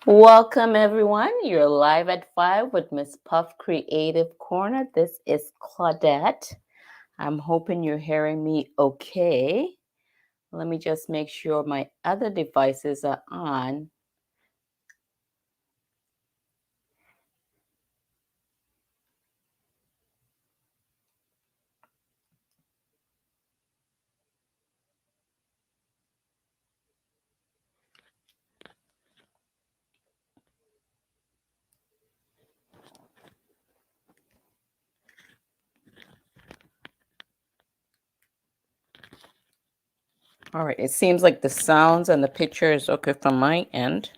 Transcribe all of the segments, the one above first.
Welcome, everyone. You're live at 5 with Miss Puff Creative Corner. This is Claudette. I'm hoping you're hearing me okay. Let me just make sure my other devices are on. All right, it seems like the sounds and the picture is okay from my end.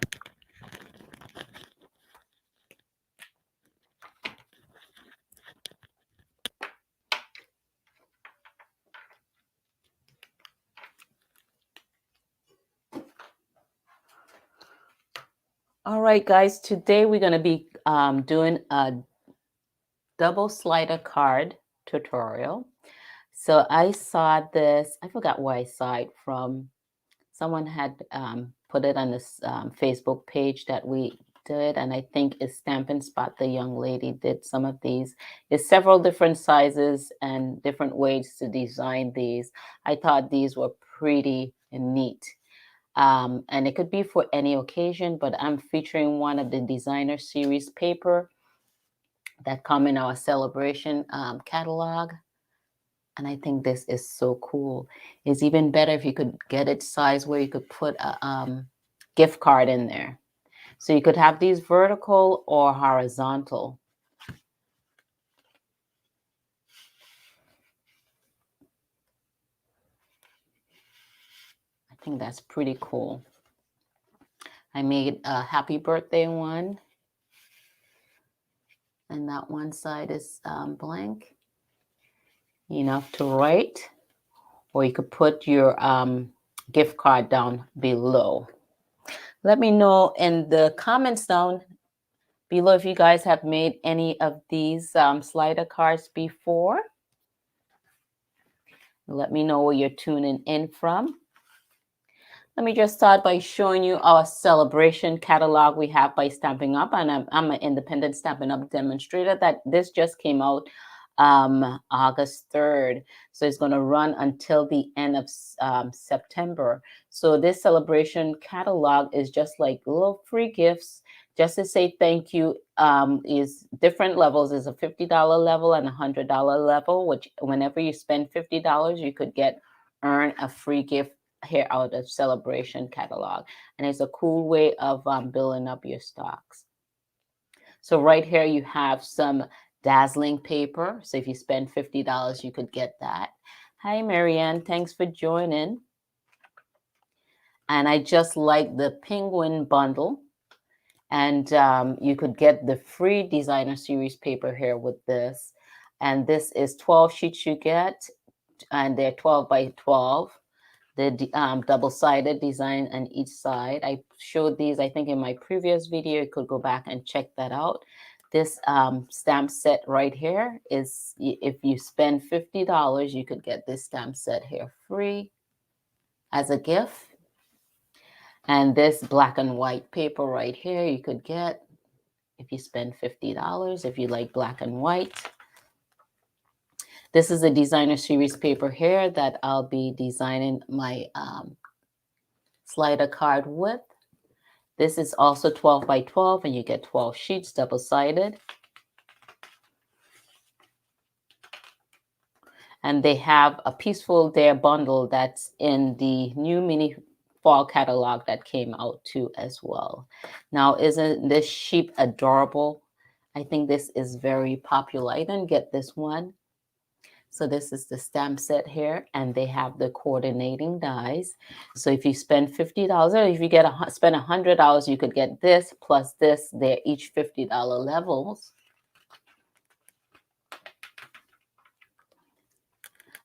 All right, guys, today we're going to be doing a double slider card tutorial. So I saw this, I forgot where I saw it from. Someone had put it on this Facebook page that we did, and I think it's Stamp and Spot, the young lady, did some of these. There's several different sizes and different ways to design these. I thought these were pretty neat. And it could be for any occasion, but I'm featuring one of the designer series paper that come in our celebration catalog. And I think this is so cool. It's even better if you could get it sized where you could put a gift card in there. So you could have these vertical or horizontal. I think that's pretty cool. I made a happy birthday one. And that one side is blank. Enough to write. Or you could put your gift card down below. Let me know in the comments down below if you guys have made any of these slider cards before. Let me know where you're tuning in from. Let me just start by showing you our celebration catalog we have by Stampin' Up. And I'm an independent Stampin' Up demonstrator. That this just came out August 3rd. So it's going to run until the end of September. So this celebration catalog is just like little free gifts. Just to say thank you, is different levels. Is a $50 level and a $100 level, which whenever you spend $50, you could earn a free gift here out of celebration catalog. And it's a cool way of building up your stocks. So right here you have some dazzling paper. So if you spend $50, you could get that. Hi, Marianne. Thanks for joining. And I just like the penguin bundle. And you could get the free designer series paper here with this. And this is 12 sheets you get. And they're 12 by 12. The double-sided design on each side. I showed these, I think, in my previous video. You could go back and check that out. This stamp set right here is, if you spend $50, you could get this stamp set here free as a gift. And this black and white paper right here, you could get if you spend $50, if you like black and white. This is a designer series paper here that I'll be designing my slider card with. This is also 12 by 12, and you get 12 sheets, double-sided. And they have a Peaceful Dare bundle that's in the new mini fall catalog that came out too as well. Now, isn't this sheep adorable? I think this is very popular. I didn't get this one. So this is the stamp set here, and they have the coordinating dies. So if you spend $50, or if you spend $100, you could get this plus this. They're each $50 levels.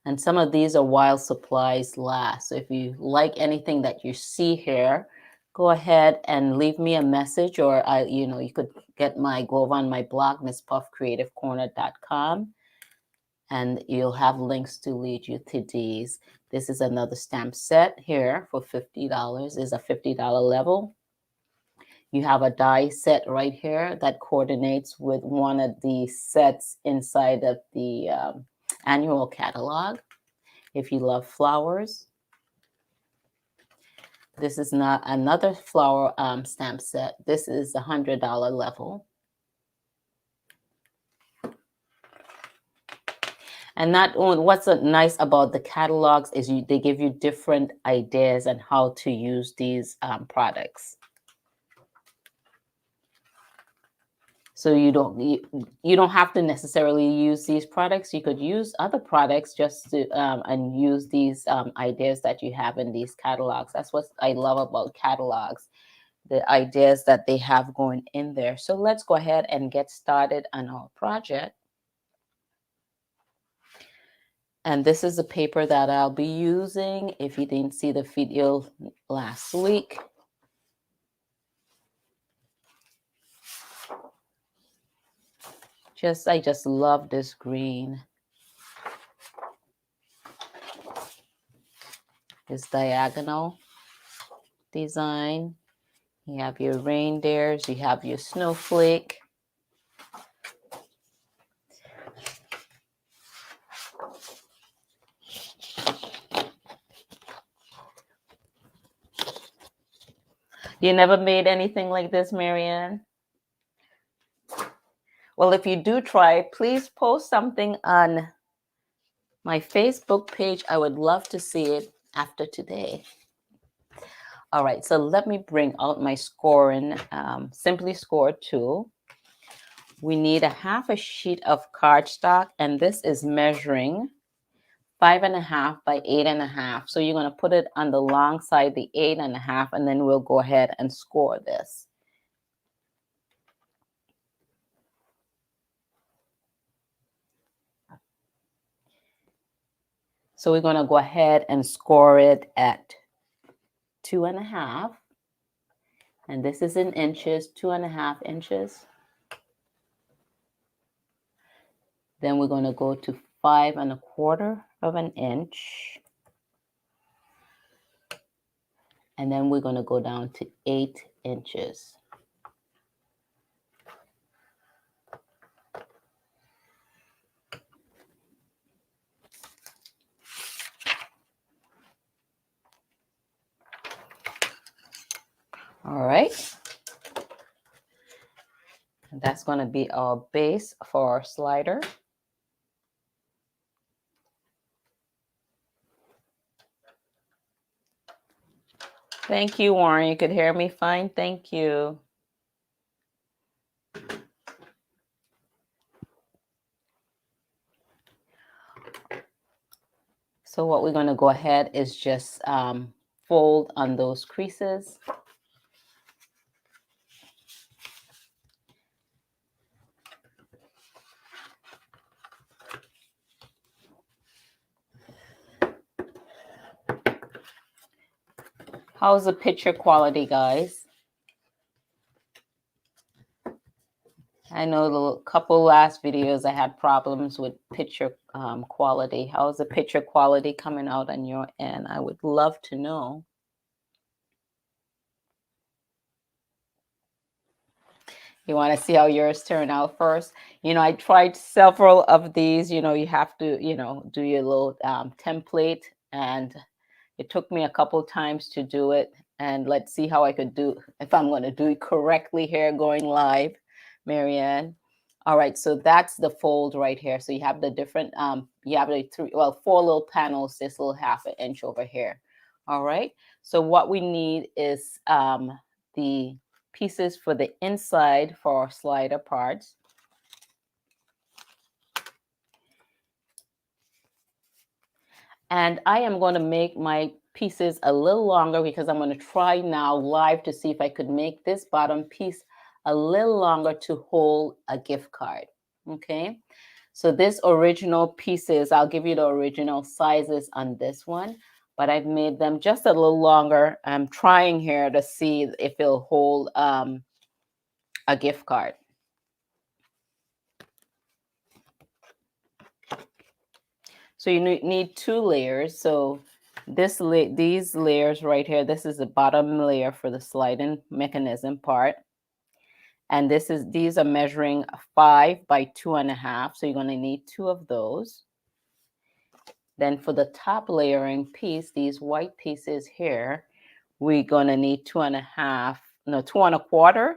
And some of these are while supplies last. So if you like anything that you see here, go ahead and leave me a message, or you could go over on my blog, MsPuffCreativeCorner.com. And you'll have links to lead you to these. This is another stamp set here for $50. Is a $50 level. You have a die set right here that coordinates with one of the sets inside of the annual catalog. If you love flowers, this is not another flower stamp set. This is the $100 level. And not only, what's nice about the catalogs is they give you different ideas on how to use these products. So you don't have to necessarily use these products. You could use other products just to and use these ideas that you have in these catalogs. That's what I love about catalogs, the ideas that they have going in there. So let's go ahead and get started on our project. And this is the paper that I'll be using. If you didn't see the video last week, I just love this green. This diagonal design. You have your reindeers, you have your snowflake. You never made anything like this, Marianne? Well, if you do try, please post something on my Facebook page. I would love to see it after today. All right, so let me bring out my scoring, Simply Score tool. We need a half a sheet of cardstock, and this is measuring 5.5 by 8.5. So you're going to put it on the long side, the 8.5, and then we'll go ahead and score this. So we're going to go ahead and score it at 2.5. And this is in inches, 2.5 inches. Then we're going to go to 5.25 of an inch. And then we're going to go down to 8 inches. All right. And that's going to be our base for our slider. Thank you, Warren. You could hear me fine. Thank you. So what we're going to go ahead is just fold on those creases. How's the picture quality, guys? I know the couple last videos I had problems with picture quality. How's the picture quality coming out on your end? I would love to know. You want to see how yours turn out first? I tried several of these. You have to, do your little template, and it took me a couple times to do it. And let's see how I could do, if I'm going to do it correctly here going live, Marianne. All right, so that's the fold right here. So you have the different, you have the 4 little panels, this little 1/2 inch over here. All right, so what we need is the pieces for the inside for our slider parts. And I am going to make my pieces a little longer because I'm going to try now live to see if I could make this bottom piece a little longer to hold a gift card. Okay, so this original pieces, I'll give you the original sizes on this one, but I've made them just a little longer. I'm trying here to see if it'll hold a gift card. So you need 2 layers. So These layers right here, this is the bottom layer for the sliding mechanism part. And these are measuring 5 by 2.5. So you're going to need 2 of those. Then for the top layering piece, these white pieces here, we're going to need 2.5, no, 2.25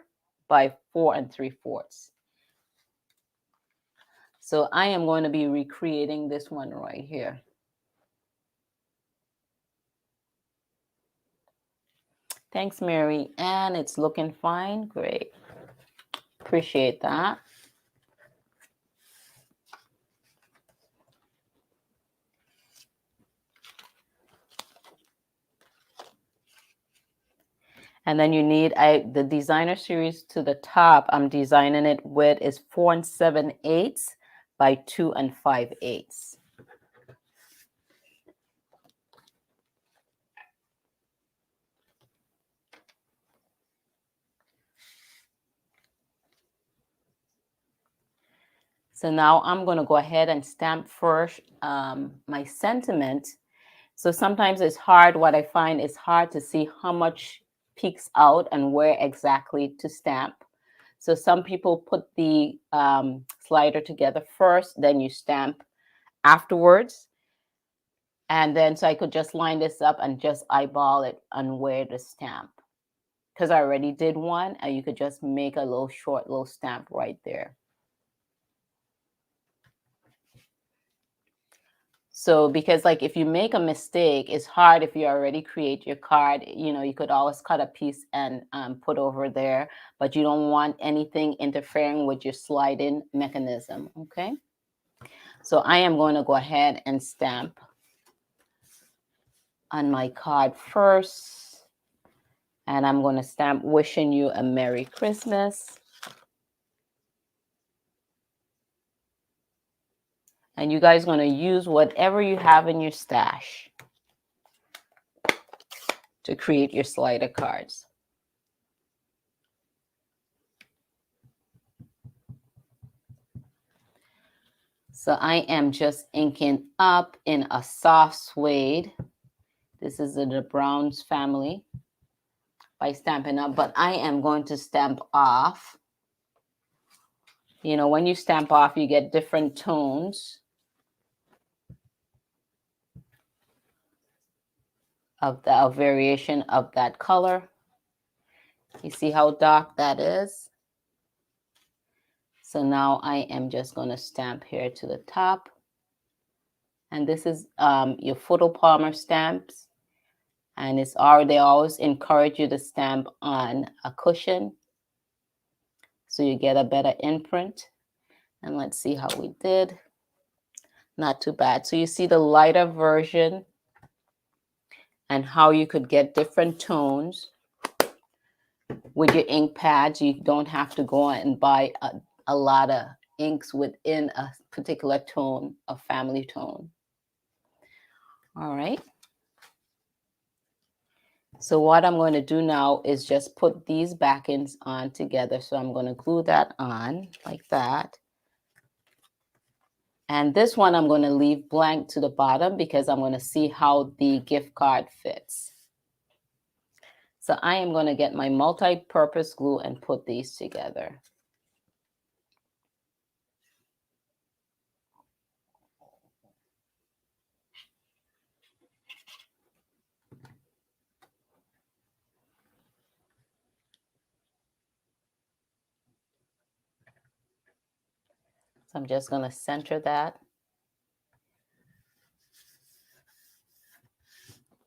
by 4 3/4. So I am going to be recreating this one right here. Thanks, Mary. And it's looking fine. Great. Appreciate that. And then you need the designer series to the top. I'm designing it with is 4 7/8 by 2 5/8. So now I'm going to go ahead and stamp first my sentiment. So sometimes it's hard. What I find is hard to see how much peeks out and where exactly to stamp. So some people put the slider together first, then you stamp afterwards. And then so I could just line this up and just eyeball it on where to stamp. Because I already did one, and you could just make a little short little stamp right there. So because like if you make a mistake, it's hard if you already create your card. You know, you could always cut a piece and put over there, but you don't want anything interfering with your sliding mechanism. Okay. So I am going to go ahead and stamp on my card first. And I'm going to stamp wishing you a Merry Christmas. And you guys are going to use whatever you have in your stash to create your slider cards. So I am just inking up in a soft suede. This is the Browns family by Stampin' Up, but I am going to stamp off. You know, when you stamp off, you get different tones of the variation of that color. You see how dark that is? So now I am just going to stamp here to the top. And this is your photo palmer stamps. And they always encourage you to stamp on a cushion so you get a better imprint. And let's see how we did. Not too bad. So you see the lighter version and how you could get different tones with your ink pads. You don't have to go and buy a lot of inks within a particular tone, a family tone. All right. So what I'm going to do now is just put these backends on together. So I'm going to glue that on like that. And this one I'm going to leave blank to the bottom because I'm going to see how the gift card fits. So I am going to get my multi-purpose glue and put these together. So I'm just going to center that.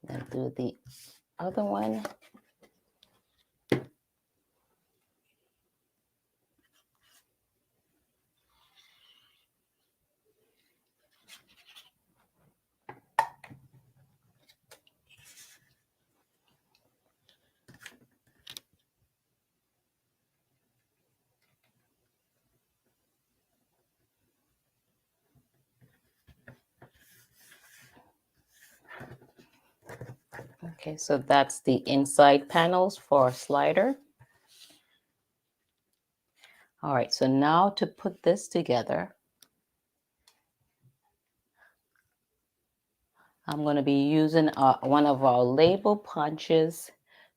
Then do the other one. Okay, so that's the inside panels for a slider. All right, so now to put this together, I'm going to be using one of our label punches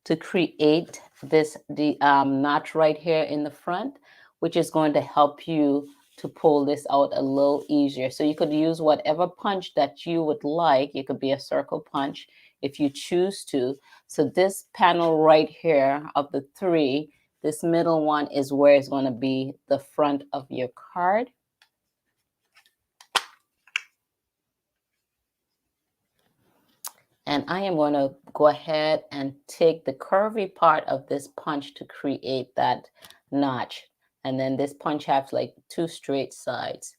to create this notch right here in the front, which is going to help you to pull this out a little easier. So you could use whatever punch that you would like. It could be a circle punch if you choose to. So this panel right here of the three, this middle one is where it's going to be the front of your card. And I am going to go ahead and take the curvy part of this punch to create that notch. And then this punch has like two straight sides.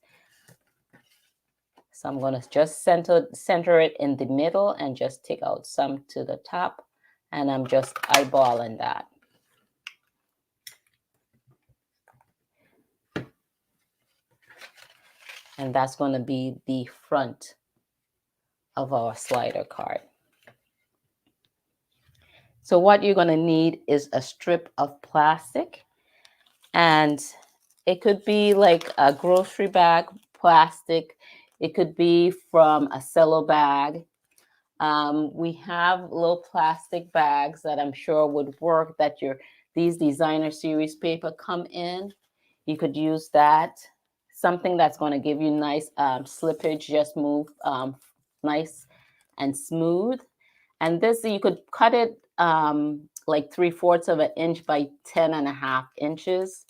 So I'm going to just center it in the middle and just take out some to the top. And I'm just eyeballing that. And that's going to be the front of our slider card. So what you're going to need is a strip of plastic, and it could be like a grocery bag plastic. It could be from a cello bag. We have little plastic bags that I'm sure would work that these designer series paper come in. You could use that. Something that's going to give you nice slippage, just move nice and smooth. And this, you could cut it like 3/4 of an inch by 10.5 inches.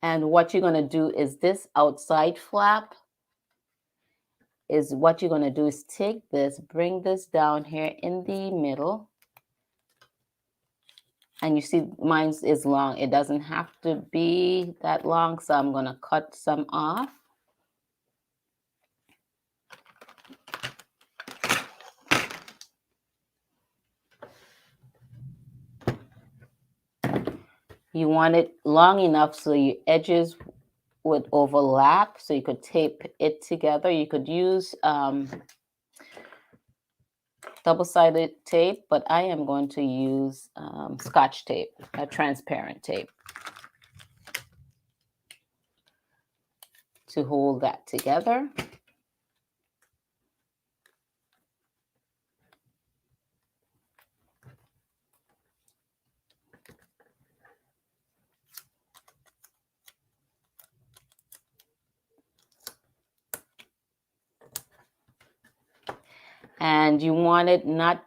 And what you're going to do is this outside flap is what you're going to do is take this, bring this down here in the middle. And you see mine is long. It doesn't have to be that long, so I'm going to cut some off. You want it long enough so your edges would overlap, so you could tape it together. You could use double-sided tape, but I am going to use Scotch tape, a transparent tape, to hold that together. And you want it not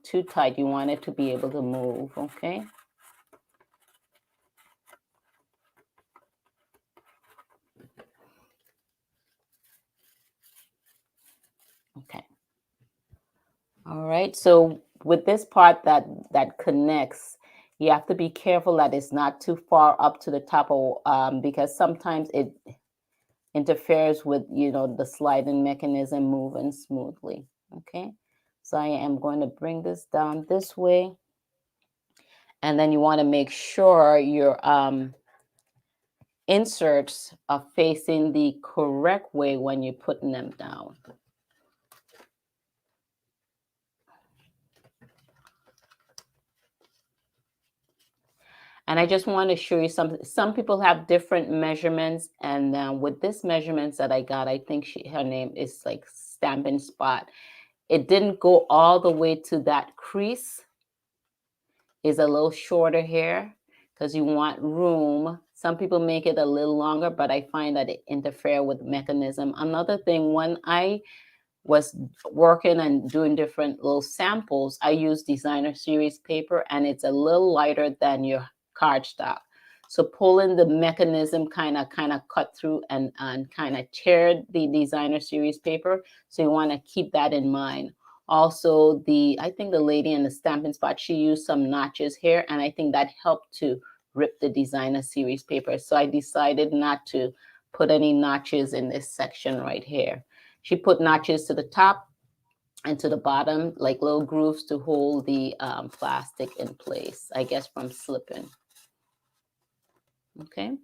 too tight. You want it to be able to move, okay? Okay. All right. So with this part that connects, you have to be careful that it's not too far up to the top, or because sometimes it interferes with, the sliding mechanism moving smoothly. Okay, so I am going to bring this down this way, and then you want to make sure your inserts are facing the correct way when you're putting them down. And I just want to show you something. Some people have different measurements, and with this measurements that I got, I think her name is like Stampin' Spot. It didn't go all the way to that crease. Is a little shorter here because you want room. Some people make it a little longer, but I find that it interferes with mechanism. Another thing, when I was working and doing different little samples, I use designer series paper, and it's a little lighter than your cardstock. So pulling the mechanism kind of cut through and kind of tear the designer series paper. So you want to keep that in mind. Also, I think the lady in the Stampin' Spot, she used some notches here, and I think that helped to rip the designer series paper. So I decided not to put any notches in this section right here. She put notches to the top and to the bottom, like little grooves to hold the plastic in place, I guess from slipping. Okay.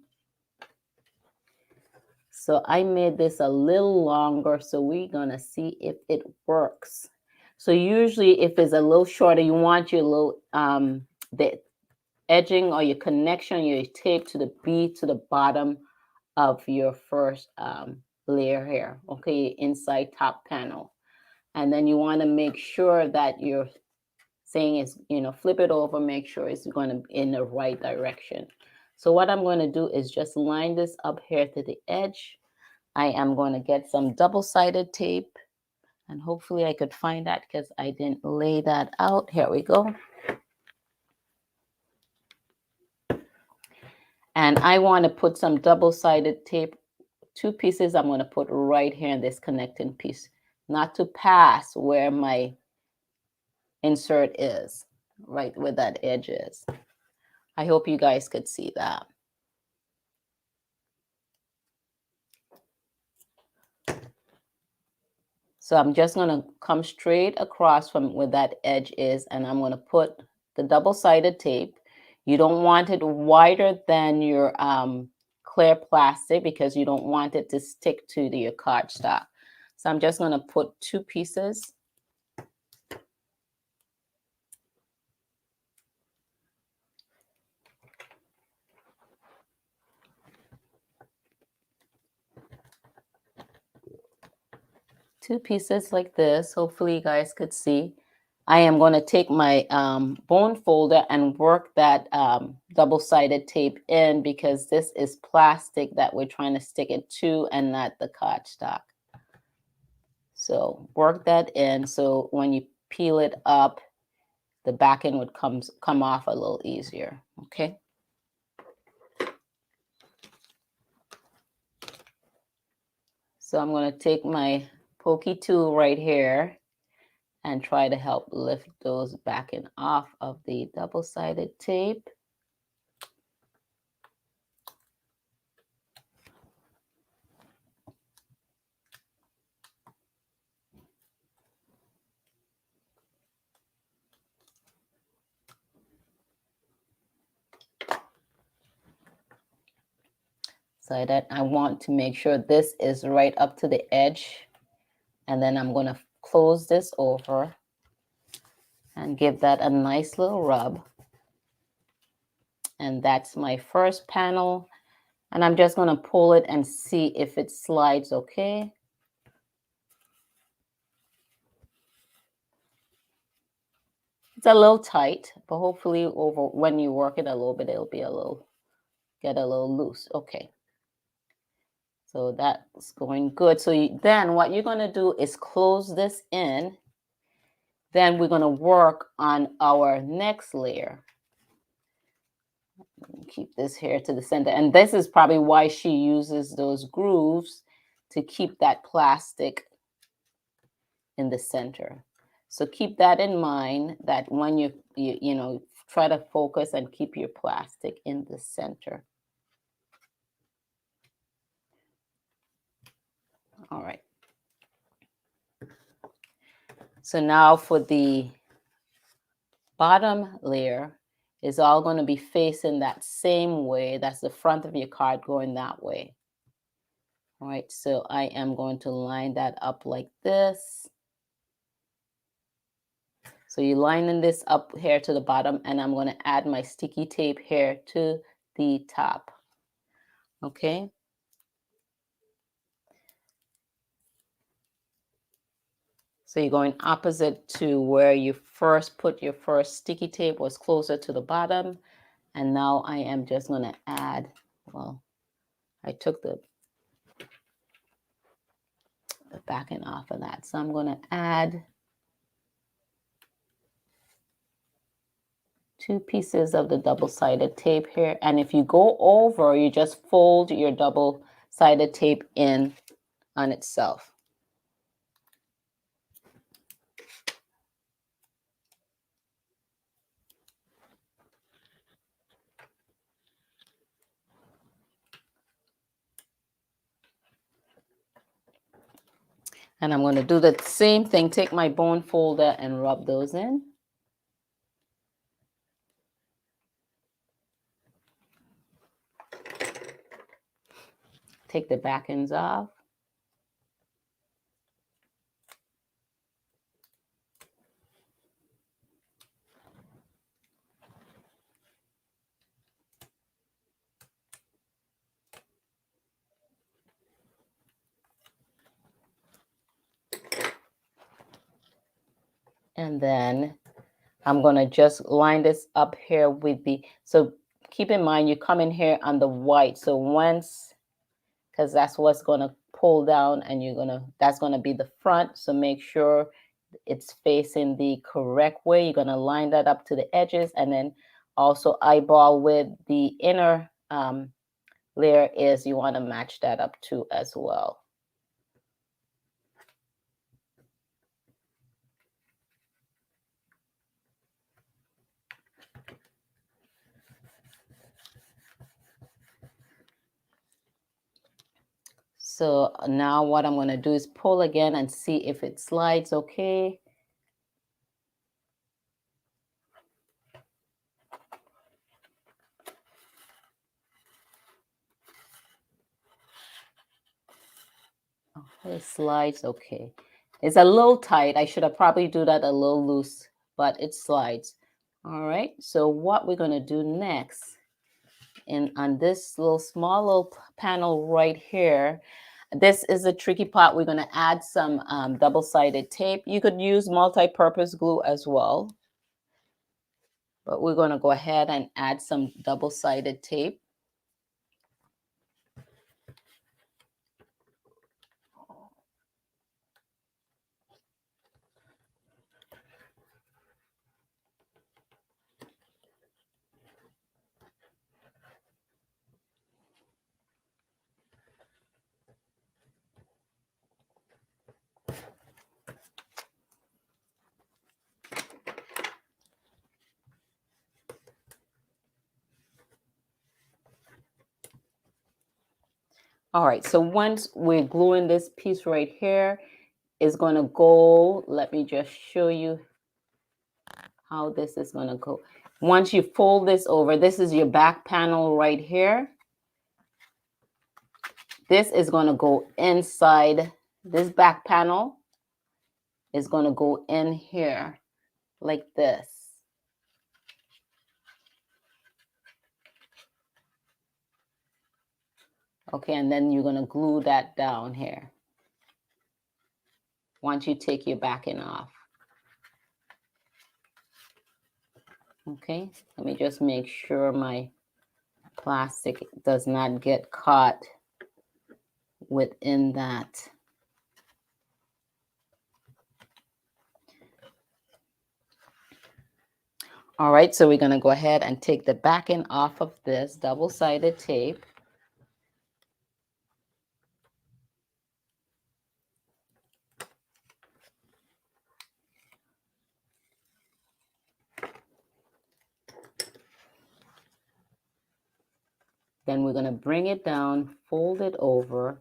So I made this a little longer, so we're going to see if it works. So usually if it's a little shorter, you want your little, the edging or your connection, your tape to be to the bottom of your first layer here, okay, inside top panel. And then you want to make sure that you're saying is, flip it over, make sure it's going to be in the right direction. So what I'm going to do is just line this up here to the edge. I am going to get some double-sided tape, and hopefully I could find that because I didn't lay that out. Here we go. And I want to put some double-sided tape, 2 pieces I'm going to put right here in this connecting piece, not to pass where my insert is, right where that edge is. I hope you guys could see that. So I'm just going to come straight across from where that edge is, and I'm going to put the double-sided tape. You don't want it wider than your clear plastic because you don't want it to stick to your cardstock. So I'm just going to put 2 pieces. Two pieces like this. Hopefully you guys could see. I am going to take my bone folder and work that double-sided tape in because this is plastic that we're trying to stick it to and not the cardstock. So work that in so when you peel it up, the back end would come off a little easier, okay? So I'm going to take my pokey tool right here and try to help lift those back and off of the double-sided tape. So that I want to make sure this is right up to the edge. And then I'm going to close this over and give that a nice little rub. And that's my first panel. And I'm just going to pull it and see if it slides okay. It's a little tight, but hopefully over when you work it a little bit, it'll be get a little loose. Okay. So that's going good. So then what you're going to do is close this in. Then we're going to work on our next layer. Keep this here to the center. And this is probably why she uses those grooves to keep that plastic in the center. So keep that in mind, that when you try to focus and keep your plastic in the center. All right. So now for the bottom layer, is all going to be facing that same way. That's the front of your card going that way. All right, so I am going to line that up like this. So you're lining this up here to the bottom, and I'm going to add my sticky tape here to the top. Okay. So you're going opposite to where you first put your first sticky tape, was closer to the bottom. And now I am just going to add, well, I took the back end off of that. So I'm going to add 2 pieces of the double-sided tape here. And if you go over, you just fold your double-sided tape in on itself. And I'm going to do the same thing. Take my bone folder and rub those in. Take the back ends off. And then I'm going to just line this up here with the, so keep in mind, you come in here on the white. So once, because that's what's going to pull down and that's going to be the front. So make sure it's facing the correct way. You're going to line that up to the edges and then also eyeball with the inner layer is you want to match that up too as well. So now what I'm going to do is pull again and see if it slides okay. Oh, it slides okay. It's a little tight. I should have probably do that a little loose, but it slides. All right. So what we're going to do next, and on this small little panel right here, this is a tricky part. We're going to add some double-sided tape. You could use multi-purpose glue as well, but we're going to go ahead and add some double-sided tape. All right, so once we're gluing this piece right here, is going to go, let me just show you how this is going to go. Once you fold this over, this is your back panel right here. This is going to go inside. This back panel is going to go in here like this. Okay, and then you're going to glue that down here once you take your backing off. Okay, let me just make sure my plastic does not get caught within that. All right, so we're going to go ahead and take the backing off of this double-sided tape. Then we're going to bring it down, fold it over,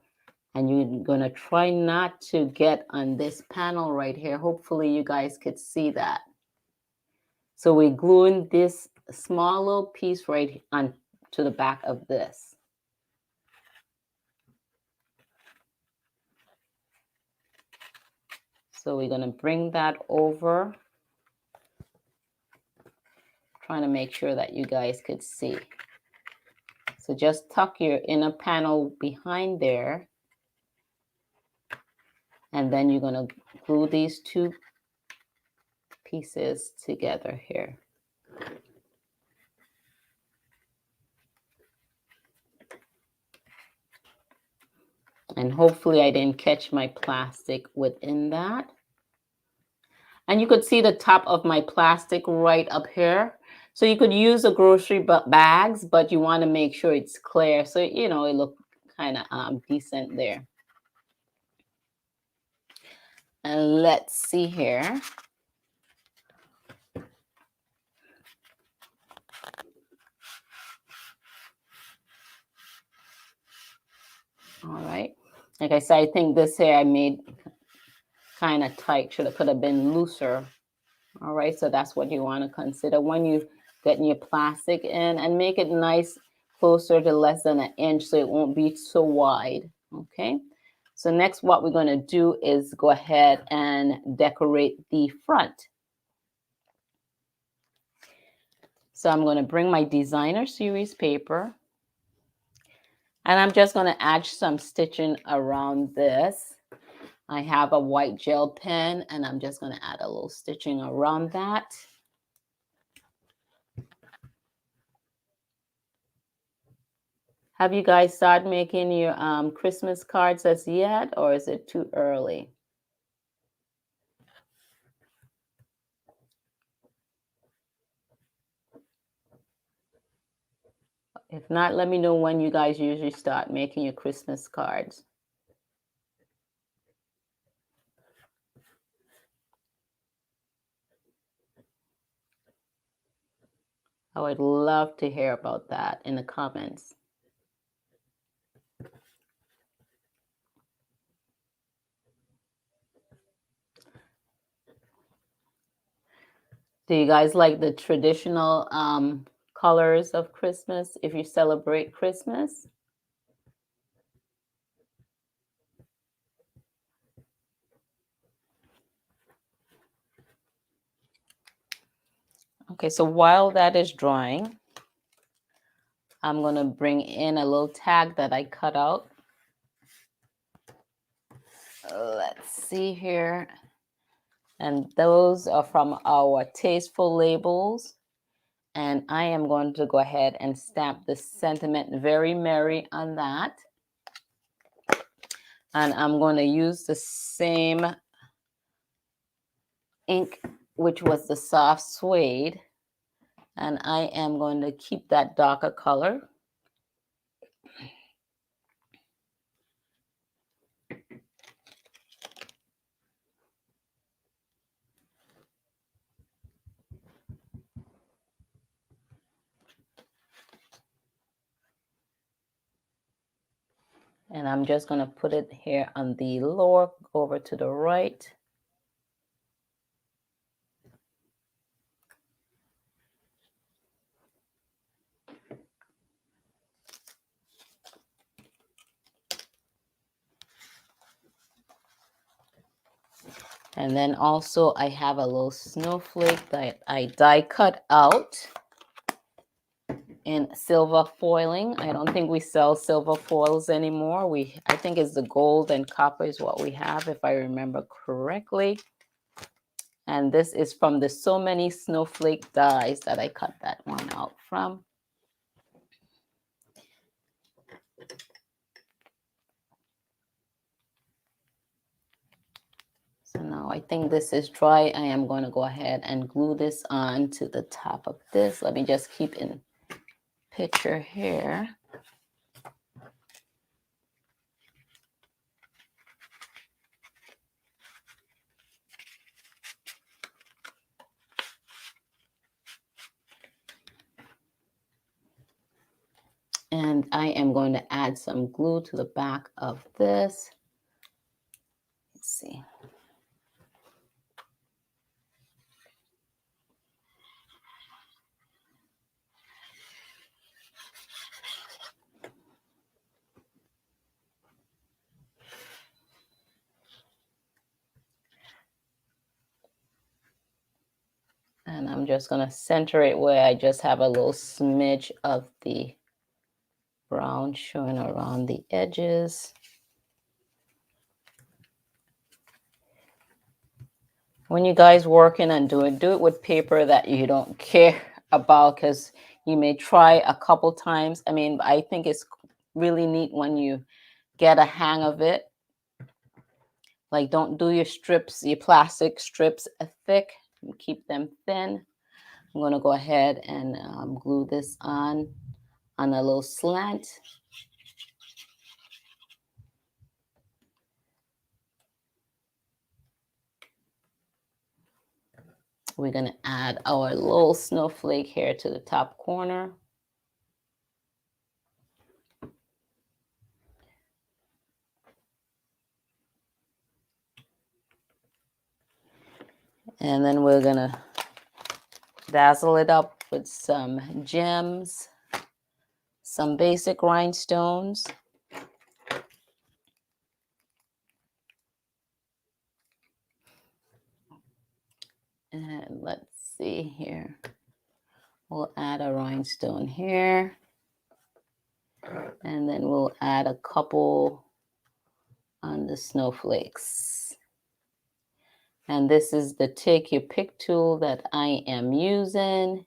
and you're going to try not to get on this panel right here. Hopefully you guys could see that. So we're gluing this small little piece right on to the back of this. So we're going to bring that over, trying to make sure that you guys could see. So just tuck your inner panel behind there. And then you're going to glue these two pieces together here. And hopefully I didn't catch my plastic within that. And you could see the top of my plastic right up here. So you could use the grocery bags, but you want to make sure it's clear. So, you know, it look kind of decent there. And let's see here. All right. Like I said, I think this here I made kind of tight. Could have been looser. All right. So that's what you want to consider when you getting your plastic in, and make it nice, closer to less than an inch so it won't be so wide. Okay. So next, what we're going to do is go ahead and decorate the front. So I'm going to bring my designer series paper, and I'm just going to add some stitching around this. I have a white gel pen, and I'm just going to add a little stitching around that. Have you guys started making your Christmas cards as yet, or is it too early? If not, let me know when you guys usually start making your Christmas cards. I would love to hear about that in the comments. Do you guys like the traditional colors of Christmas if you celebrate Christmas? Okay, so while that is drying, I'm going to bring in a little tag that I cut out. Let's see here. And those are from our Tasteful Labels. And I am going to go ahead and stamp the sentiment Very Merry on that. And I'm going to use the same ink, which was the soft suede. And I am going to keep that darker color. And I'm just going to put it here on the lower, over to the right. And then also I have a little snowflake that I die cut out in silver foiling. I don't think we sell silver foils anymore. I think it's the gold and copper is what we have, if I remember correctly. And this is from the So Many Snowflake dies that I cut that one out from. So now I think this is dry. I am going to go ahead and glue this on to the top of this. Let me just keep in picture here. And I am going to add some glue to the back of this. Let's see. And I'm just going to center it where I just have a little smidge of the brown showing around the edges. When you guys working and do it with paper that you don't care about, because you may try a couple times. I mean, I think it's really neat when you get a hang of it. Like, don't do your strips, your plastic strips thick. Keep them thin. I'm going to go ahead and glue this on a little slant. We're going to add our little snowflake here to the top corner. And then we're going to dazzle it up with some gems, some basic rhinestones. And let's see here. We'll add a rhinestone here. And then we'll add a couple on the snowflakes. And this is the Take Your Pick tool that I am using.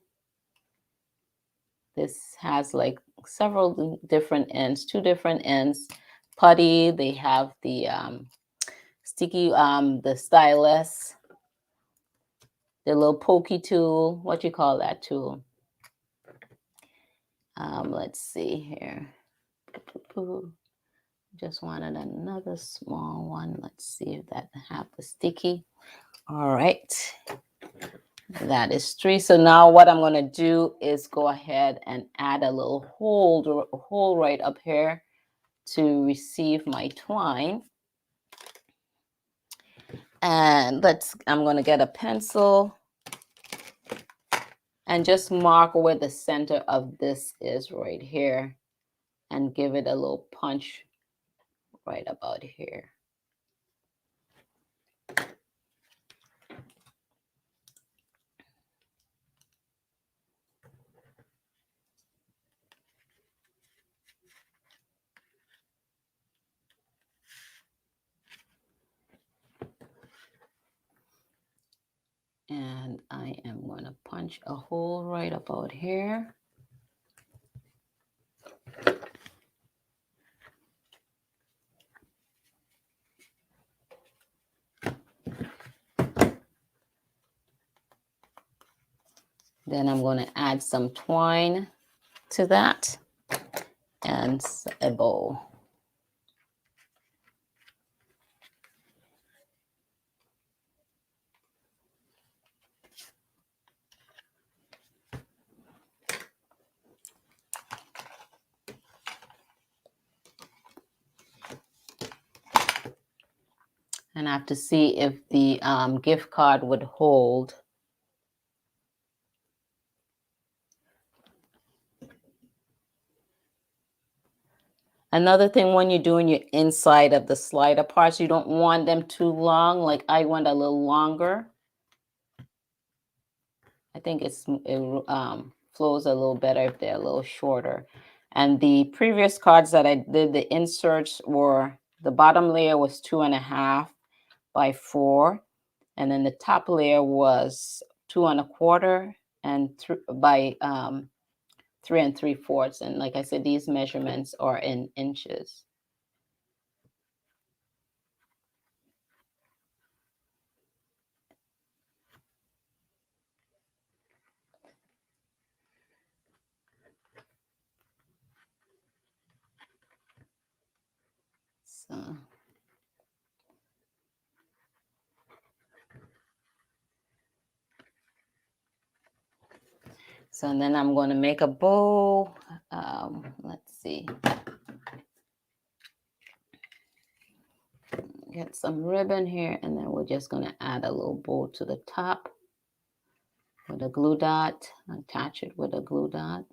This has like several different ends, 2 different ends. Putty, they have the sticky, the stylus, the little pokey tool. What you call that tool? Let's see here. Just wanted another small one. Let's see if that have the sticky. All right. That is 3. So now what I'm going to do is go ahead and add a little hole right up here to receive my twine. And I'm going to get a pencil and just mark where the center of this is right here and give it a little punch right about here. And I am going to punch a hole right about here. Then I'm going to add some twine to that and a bow. And I have to see if the gift card would hold. Another thing, when you're doing your inside of the slider parts, you don't want them too long. Like I want a little longer. I think it flows a little better if they're a little shorter. And the previous cards that I did, the inserts were, the bottom layer was 2.5 by 4. And then the top layer was 2 1/4 and by 3 3/4. And like I said, these measurements are in inches. So then I'm going to make a bow. Let's see. Get some ribbon here, and then we're just going to add a little bow to the top with a glue dot. Attach it with a glue dot.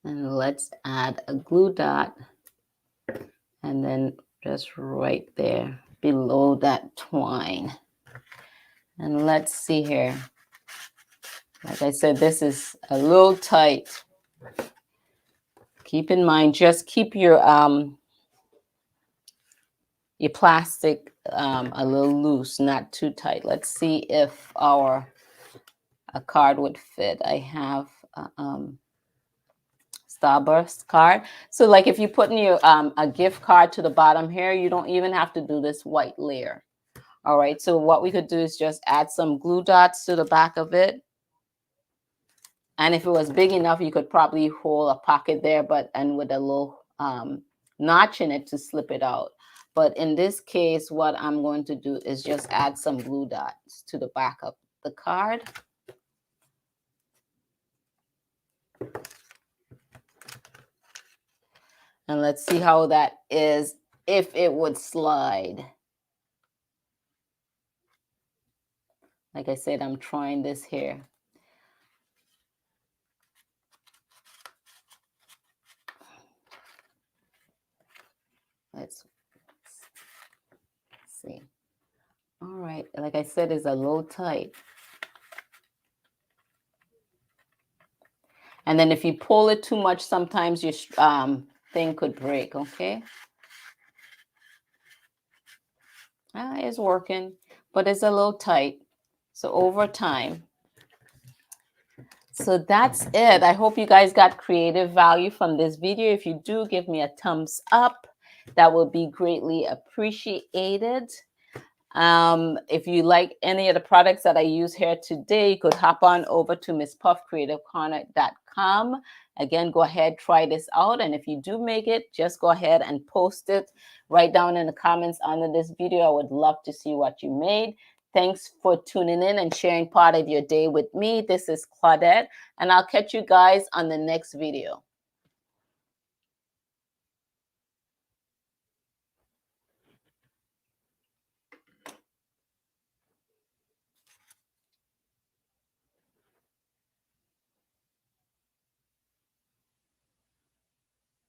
And let's add a glue dot, and then just right there below that twine. And let's see here. Like I said, this is a little tight. Keep in mind, just keep your plastic a little loose, not too tight. Let's see if a card would fit. I have Starburst card. So like if you put in your a gift card to the bottom here, you don't even have to do this white layer. All right, so what we could do is just add some glue dots to the back of it. And if it was big enough, you could probably hold a pocket there, and with a little notch in it to slip it out. But in this case, what I'm going to do is just add some glue dots to the back of the card. And let's see how that is, if it would slide. Like I said, I'm trying this here. Let's see. All right. Like I said, it's a little tight. And then if you pull it too much, sometimes your thing could break, okay? It's working, but it's a little tight. So over time. So that's it. I hope you guys got creative value from this video. If you do, give me a thumbs up. That would be greatly appreciated. If you like any of the products that I use here today, you could hop on over to MsPuffCreativeCorner.com. Again, go ahead, try this out. And if you do make it, just go ahead and post it right down in the comments under this video. I would love to see what you made. Thanks for tuning in and sharing part of your day with me. This is Claudette, and I'll catch you guys on the next video.